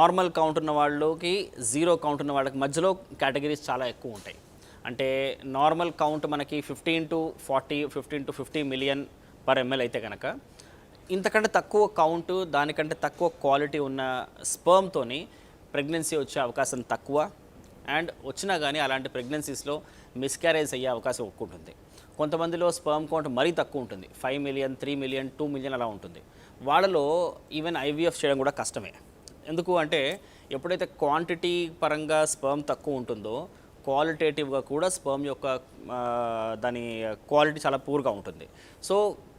Normal count ఉన్న వాళ్ళకి zero count ఉన్న వాళ్ళకి మధ్యలో కేటగిరీస్ చాలా ఎక్కువ ఉంటాయి. అంటే నార్మల్ కౌంట్ మనకి 15 to 40, 15 to 50 million per ML అయితే కనుక ఇంతకంటే తక్కువ కౌంటు, దానికంటే తక్కువ క్వాలిటీ ఉన్న స్పర్మ్తోని ప్రెగ్నెన్సీ వచ్చే అవకాశం తక్కువ. అండ్ వచ్చినా కానీ అలాంటి ప్రెగ్నెన్సీస్లో మిస్క్యారేజ్ అయ్యే అవకాశం ఎక్కువ ఉంటుంది. కొంతమందిలో స్పర్మ్ కౌంట్ మరీ తక్కువ ఉంటుంది, 5 మిలియన్, 3 మిలియన్, 2 మిలియన్ అలా ఉంటుంది. వాళ్ళలో ఈవెన్ ఐవీఎఫ్ చేయడం కూడా కష్టమే. ఎందుకు అంటే ఎప్పుడైతే క్వాంటిటీ పరంగా స్పర్మ్ తక్కువ ఉంటుందో క్వాలిటేటివ్గా కూడా స్పర్మ్ యొక్క దాని క్వాలిటీ చాలా పూర్గా ఉంటుంది. సో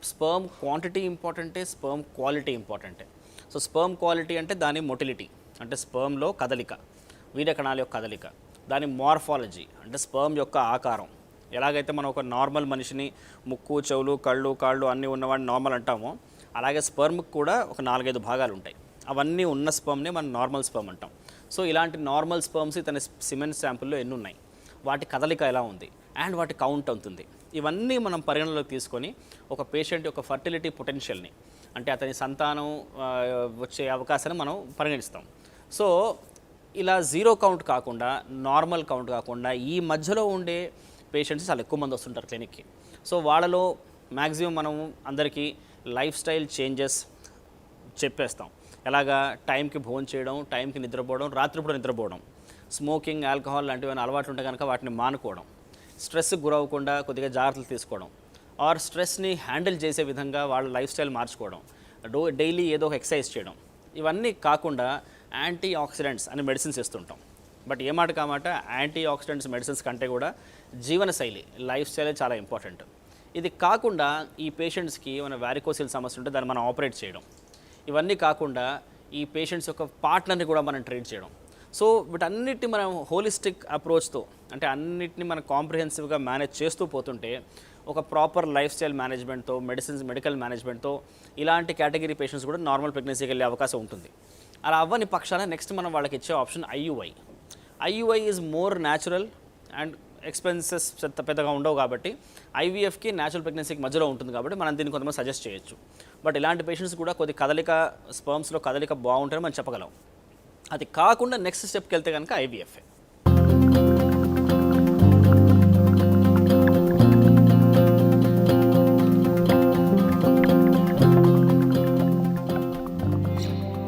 స్పర్మ్ క్వాంటిటీ ఇంపార్టెంటే, స్పర్మ్ క్వాలిటీ ఇంపార్టెంటే. సో స్పర్మ్ క్వాలిటీ అంటే దాని మొటిలిటీ, అంటే స్పర్మ్లో కదలిక, వీర్యకణాల యొక్క కదలిక, దాని మార్ఫాలజీ అంటే స్పర్మ్ యొక్క ఆకారం. ఎలాగైతే మనం ఒక నార్మల్ మనిషిని ముక్కు, చెవులు, కళ్ళు, కాళ్ళు అన్నీ ఉన్నవాడిని నార్మల్ అంటామో, అలాగే స్పర్మ్కి కూడా ఒక 4-5 భాగాలు ఉంటాయి. అవన్నీ ఉన్న స్పర్మ్నే మనం నార్మల్ స్పర్మ్ అంటాం. సో ఇలాంటి నార్మల్ స్పర్మ్స్ తన సిమెంట్ శాంపుల్లో ఎన్ని ఉన్నాయి, వాటి కదలిక ఎలా ఉంది, అండ్ వాటి కౌంట్ అవుతుంది. ఇవన్నీ మనం పరిగణలోకి తీసుకొని ఒక పేషెంట్ యొక్క ఫర్టిలిటీ పొటెన్షియల్ని, అంటే అతని సంతానం వచ్చే అవకాశాన్ని మనం పరిగణిస్తాం. సో ఇలా జీరో కౌంట్ కాకుండా, నార్మల్ కౌంట్ కాకుండా ఈ మధ్యలో ఉండే పేషెంట్స్ చాలా ఎక్కువ మంది వస్తుంటారు క్లినిక్కి. సో వాళ్ళలో మ్యాక్సిమం మనం అందరికీ లైఫ్ స్టైల్ చేంజెస్ చెప్పేస్తాం. ఎలాగా టైంకి భోజనం చేయడం, టైంకి నిద్రపోవడం, రాత్రిపూట నిద్రపోవడం, స్మోకింగ్, ఆల్కహాల్ లాంటివి అలవాట్లు ఉంటే కనుక వాటిని మానుకోవడం, స్ట్రెస్కి గురవకుండా కొద్దిగా జాగ్రత్తలు తీసుకోవడం, ఆర్ స్ట్రెస్ని హ్యాండిల్ చేసే విధంగా వాళ్ళ లైఫ్ స్టైల్ మార్చుకోవడం, డైలీ ఏదో ఒక ఎక్సర్సైజ్ చేయడం. ఇవన్నీ కాకుండా యాంటీ ఆక్సిడెంట్స్ అని మెడిసిన్స్ ఇస్తుంటాం. బట్ ఏ మాట కామాట యాంటీ ఆక్సిడెంట్స్ మెడిసిన్స్ కంటే కూడా జీవనశైలి, లైఫ్ స్టైలే చాలా ఇంపార్టెంట్. ఇది కాకుండా ఈ పేషెంట్స్కి ఏమైనా వారికోసిల్ సమస్య ఉంటే దాన్ని మనం ఆపరేట్ చేయడం. ఇవన్నీ కాకుండా ఈ పేషెంట్స్ యొక్క పార్ట్నర్ని కూడా మనం ట్రీట్ చేయడం. సో వీటన్నిటిని మనం హోలిస్టిక్ అప్రోచ్తో, అంటే అన్నిటిని మనం కాంప్రిహెన్సివ్గా మేనేజ్ చేస్తూ పోతుంటే ఒక ప్రాపర్ లైఫ్ స్టైల్ మేనేజ్మెంట్తో, మెడికల్ మేనేజ్మెంట్తో ఇలాంటి కేటగిరీ పేషెంట్స్ కూడా నార్మల్ ప్రెగ్నెన్సీకి వెళ్ళే అవకాశం ఉంటుంది. అలా అవ్వని పక్షాన నెక్స్ట్ మనం వాళ్ళకి ఇచ్చే option IUI. IUI is more natural and expenses పెద్దగా ఉండవు కాబట్టి ఐవీఎఫ్కి న్యాచురల్ ప్రెగ్నెన్సీకి మధ్యలో ఉంటుంది కాబట్టి మనం దీన్ని కొంతమంది సజెస్ట్ చేయొచ్చు. బట్ ఇలాంటి పేషెంట్స్ కూడా కొద్ది స్పర్మ్స్లో కదలిక బాగుంటుందని మనం చెప్పగలం. అది కాకుండా నెక్స్ట్ స్టెప్కి వెళ్తే కనుక ఐవీఎఫ్ఏ.